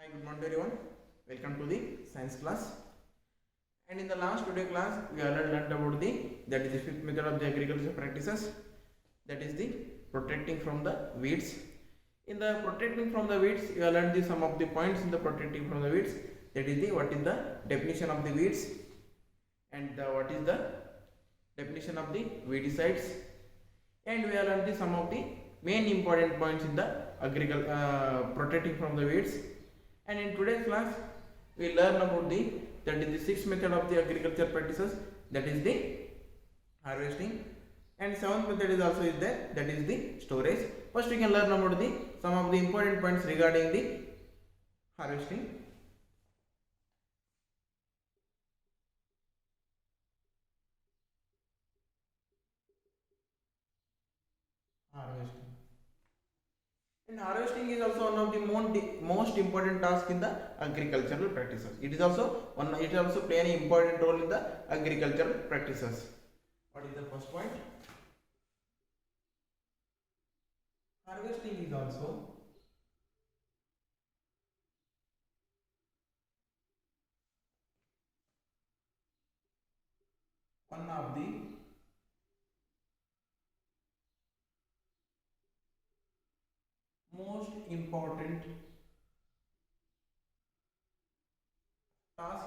Hi, good morning to everyone. Welcome to the science class. And in the last today class, we already learned about the fifth method of the agriculture practices. That is the protecting from the weeds. In the protecting from the weeds, you have learned some of the points in the protecting from the weeds. That is the what is the definition of the weeds and what is the definition of the weedicides. And we have learned some of the main important points in the protecting from the weeds. And in today's class, we learn about that is the sixth method of the agriculture practices, that is the harvesting, and seventh method is also is there, that is the storage. First, we can learn about some of the important points regarding the harvesting. Harvesting. And harvesting is also one of the most important tasks in the agricultural practices. It is also play an important role in the agricultural practices. What is the first point? Harvesting is also one of the most important task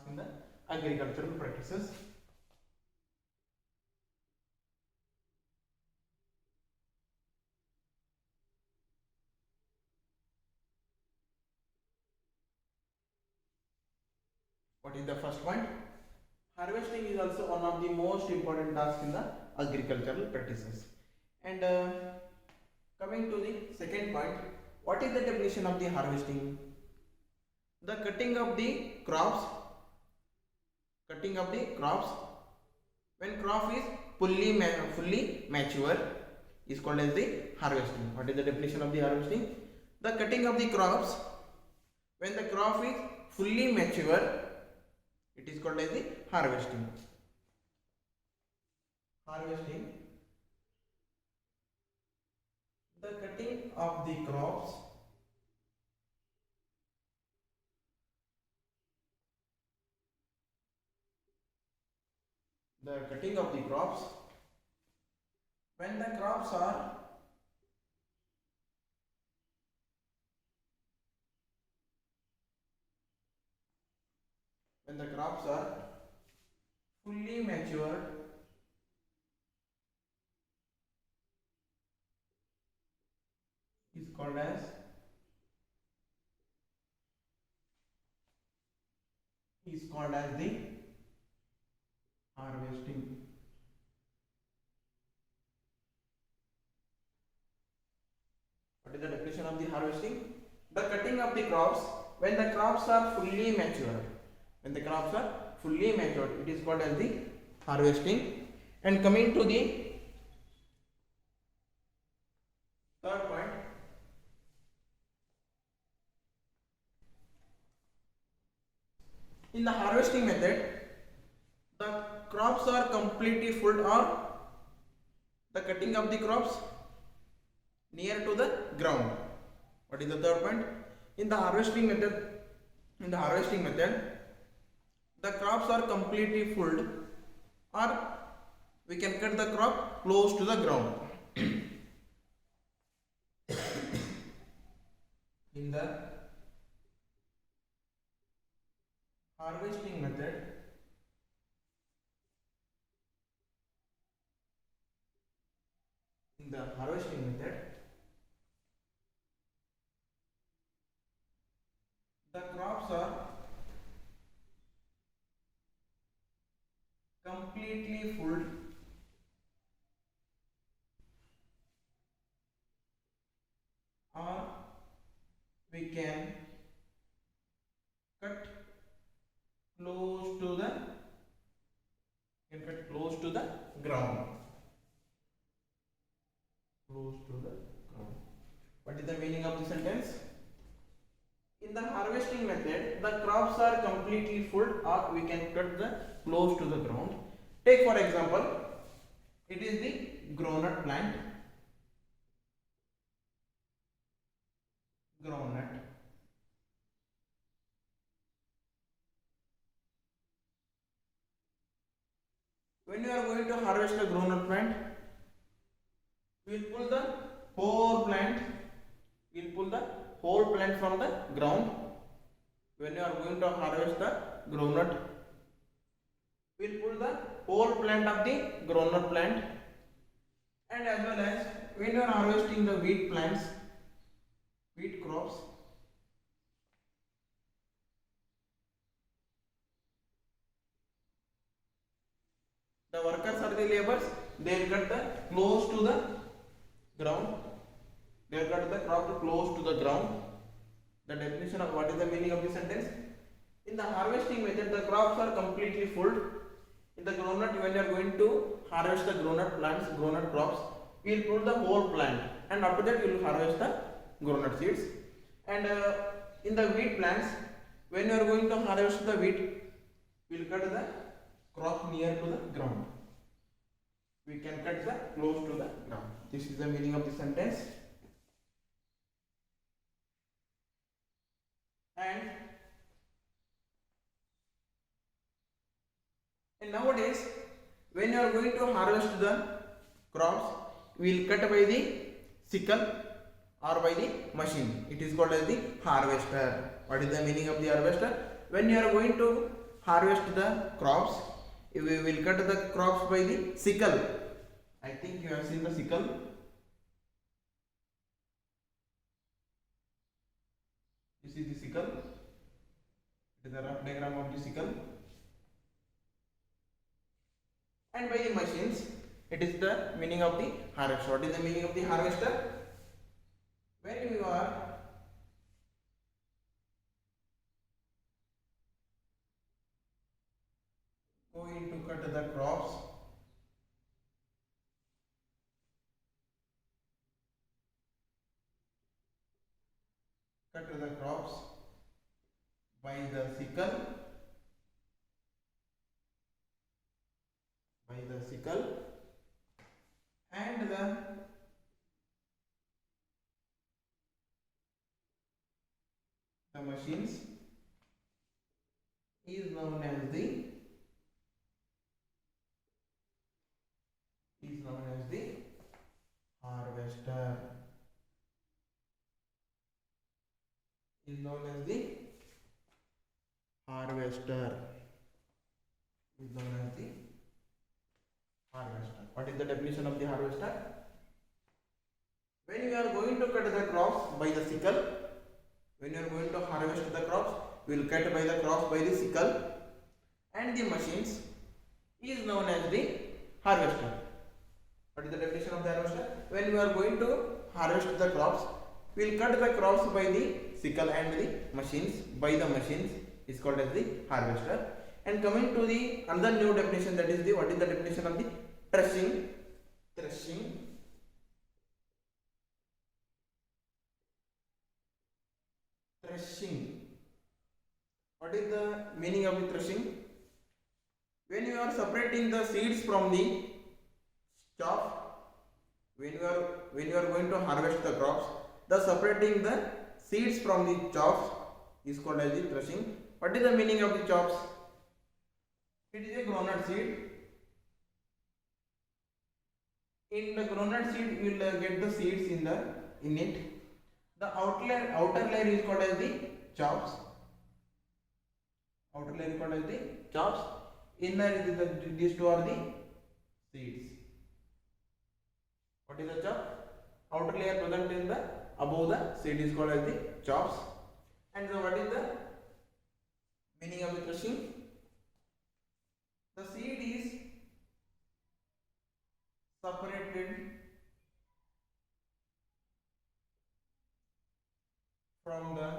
in the agricultural practices. What is the first point? Harvesting is also one of the most important tasks in the agricultural practices. And coming to the second point, what is the definition of the harvesting? The cutting of the crops. When crop is fully mature is called as the harvesting. What is the definition of the harvesting? The cutting of the crops when the crop is fully mature, it is called as the harvesting. The cutting of the crops when the crops are fully matured is called as the harvesting. What is the definition of the harvesting? The cutting of the crops when the crops are fully matured. It is called as the harvesting. And coming to the third point, in the harvesting method, the crops are completely full or the cutting of the crops near to the ground. What is the third point? In the harvesting method, the crops are completely full or we can cut the crop close to the ground. In the harvesting method, the crops are completely full or we can cut close to the ground. What is the meaning of the sentence? In the harvesting method, the crops are completely full or we can cut the close to the ground. Take for example, It is the groundnut plant. Groundnut. When you are going to harvest the groundnut plant, we will pull the whole plant. We will pull the whole plant from the ground. When you are going to harvest the groundnut, we will pull the whole plant of the groundnut plant, and as well as when you are harvesting the wheat plants, wheat crops, the workers or the laborers, they will cut the close to the ground. They will cut the crop close to the ground. The definition of what is the meaning of the sentence? In the harvesting method, the crops are completely full. In the groundnut, when you are going to harvest the groundnut plants, groundnut crops, we will pull the whole plant, and after that we will harvest the groundnut seeds. And in the wheat plants, when you are going to harvest the wheat, we will cut the crop near to the ground. We can cut the close to the ground. This is the meaning of the sentence. And nowadays, when you are going to harvest the crops, we will cut by the sickle or by the machine. It is called as the harvester. What is the meaning of the harvester? When you are going to harvest the crops, we will cut the crops by the sickle. I think you have seen the sickle. This is the sickle. It is a rough diagram of the sickle. And by the machines, it is the meaning of the harvester. What is the meaning of the harvester? When you are going to cut the crops, by the sickle, and the machines is known as the harvester. Is known as the harvester. Is known as the harvester. What is the definition of the harvester? When you are going to cut the crops by the sickle, when you are going to harvest the crops, we will cut by the crops by the sickle, and the machines is known as the harvester. What is the definition of the harvester? When we are going to harvest the crops, we will cut the crops by the sickle and the machines. By the machines is called as the harvester. And coming to the another new definition, that is the what is the definition of the threshing? What is the meaning of the threshing? When you are separating the seeds from the chaff, when you are going to harvest the crops, the separating the seeds from the chaff is called as the threshing. What is the meaning of the chaffs? It is a groundnut seed. In the groundnut seed, you will get the seeds in it. The outer layer is called as the chaffs. Outer layer is called as the chaffs. Inner is these two are the seeds. What is the chaff? Outer layer present in the above the seed is called as the chaffs. And so what is the meaning of the threshing? The seed is separated from the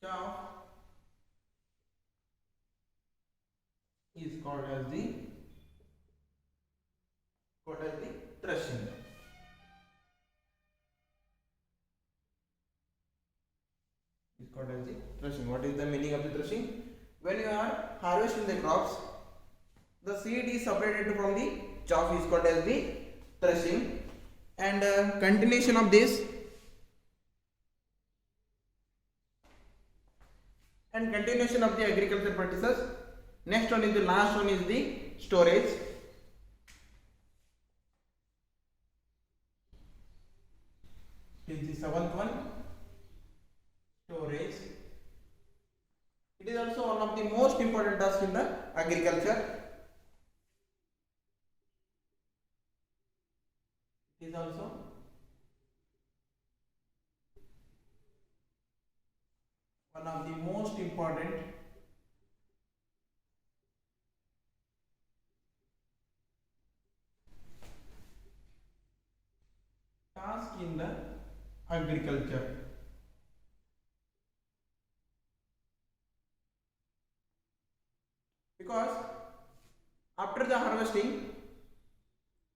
chaff is called as the threshing. Is called as the threshing. What is the meaning of the threshing? When you are harvesting the crops, The seed is separated from the chaff is called as the threshing. And continuation of this, and continuation of the agriculture practices. Next one is the last one is the storage. Is the seventh one, storage. It is also one of the most important tasks in the agriculture. It is also one of the most important task in the agriculture. Because after the harvesting,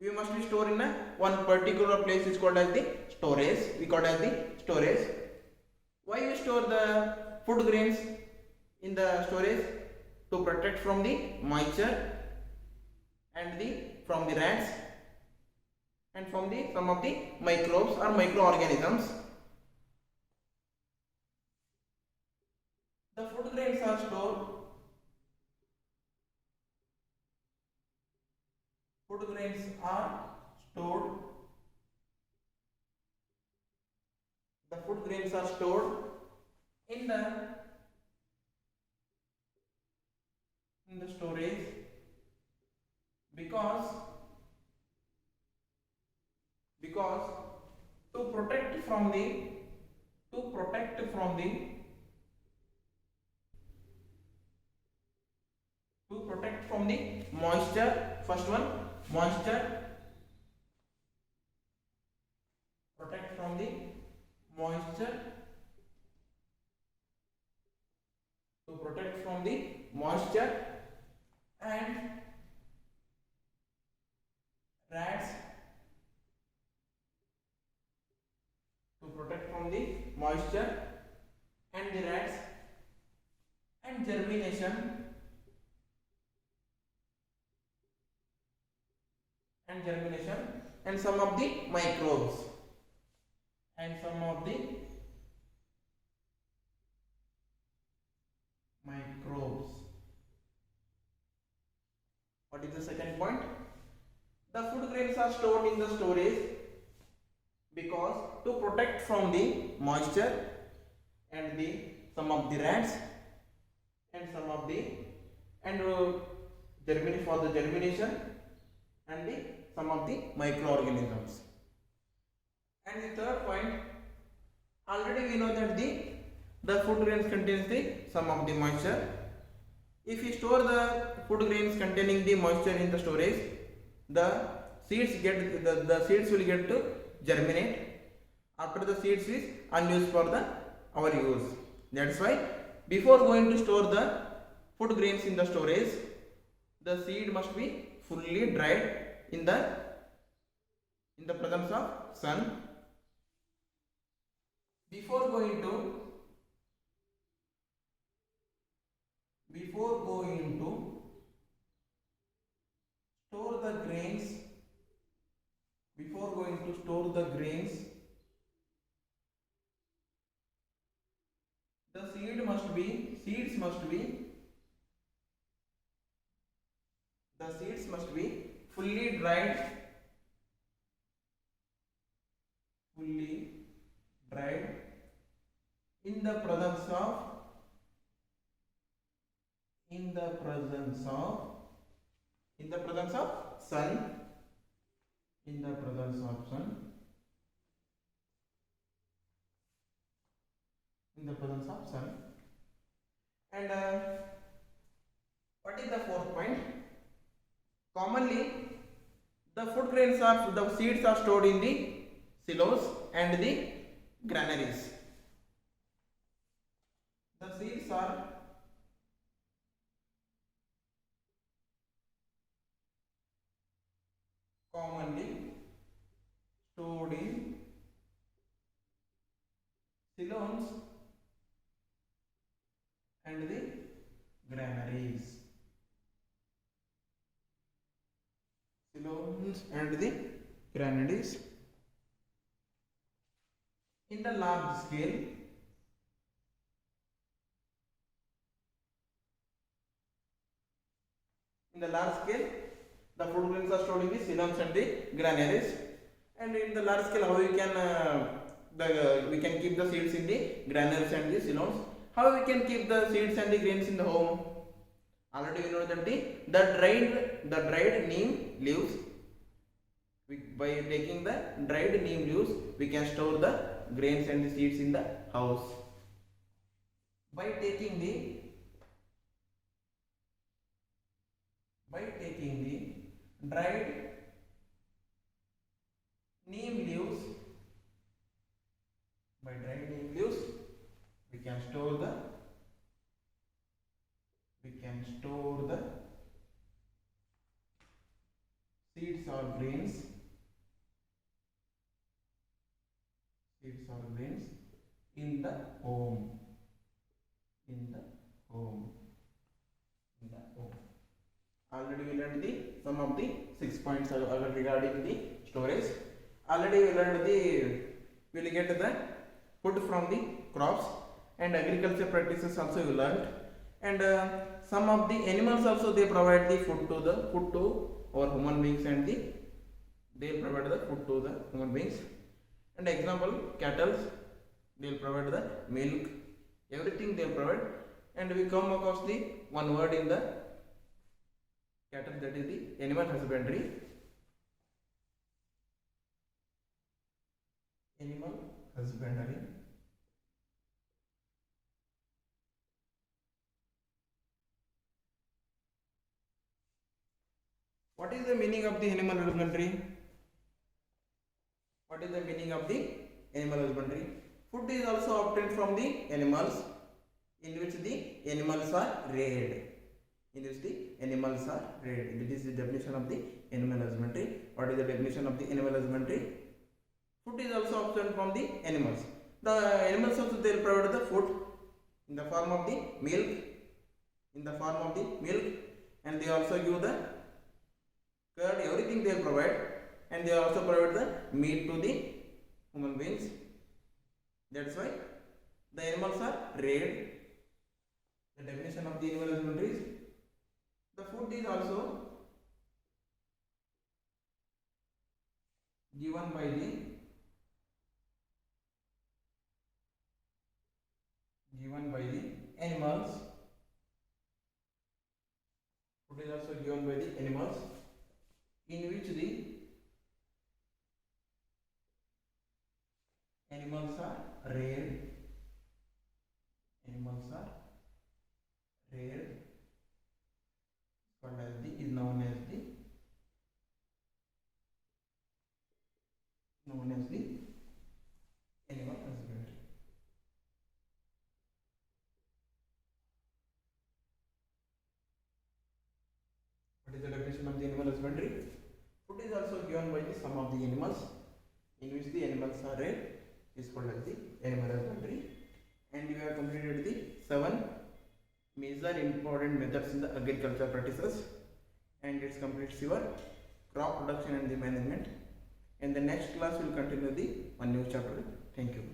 we must be stored in a one particular place is called as the storage. We call it as the storage. Why we store the food grains in the storage? To protect from the moisture and from the rats and from the some of the microbes or microorganisms. The food grains are stored. Food grains are stored. The food grains are stored in the storage because to protect from the moisture. First one, moisture. Protect from the moisture. To protect from the moisture and rats. To protect from the moisture and the rats and germination and some of the microbes What is the second point? The food grains are stored in the storage because to protect from the moisture and some of the rats and some of the for the germination and some of the microorganisms. And the third point, already we know that the food grains contains some of the moisture. If we store the food grains containing the moisture in the storage, the seeds will get to germinate. After the seeds is unused for our use. That's why before going to store the food grains in the storage, the seed must be fully dried in the presence of sun. Before going to store the grains, the seeds must be fully dried in the presence of sun. And what is the fourth point? Commonly, the seeds are stored in the silos and the granaries. The seeds are commonly stored in silos and the granaries. Ceylons and the Grenadines. In the large scale, the food grains are stored in the Ceylons and the Grenadines. And in the large scale, how we can we can keep the seeds in the granules and the Ceylons. How we can keep the seeds and the grains in the home? Already we know that the dried neem leaves. By taking the dried neem leaves, we can store the grains and the seeds in the house. By taking the dried neem leaves, we can store the seeds or grains in the home. Already we learned some of the 6 points regarding the storage. Already we learned we will get the food from the crops, and agriculture practices also we learned, and some of the animals also they provide the food to our human beings, and they will provide the food to the human beings. And example, cattle, they will provide the milk, everything they will provide. And we come across the one word in the cattle, that is the animal husbandry. What is the meaning of the animal husbandry? Food is also obtained from the animals, in which the animals are reared. This is the definition of the animal husbandry. What is the definition of the animal husbandry? Food is also obtained from the animals. The animals also they will provide the food in the form of the milk, and they also give the curd, everything they will provide, and they also provide the meat to the human beings. That's why the animals are reared. The definition of the animal husbandry is the food is also given by the animals. Food is also given by the animals, in which the animals are reared. Is known as the animal husbandry. What is the definition of the animal husbandry? Food is also given by some of the animals, in which the animals are reared, is called as the animal husbandry. And we have completed the 7 major important methods in the agriculture practices, and it completes your crop production and the management. In the next class we will continue the one new chapter. Thank you.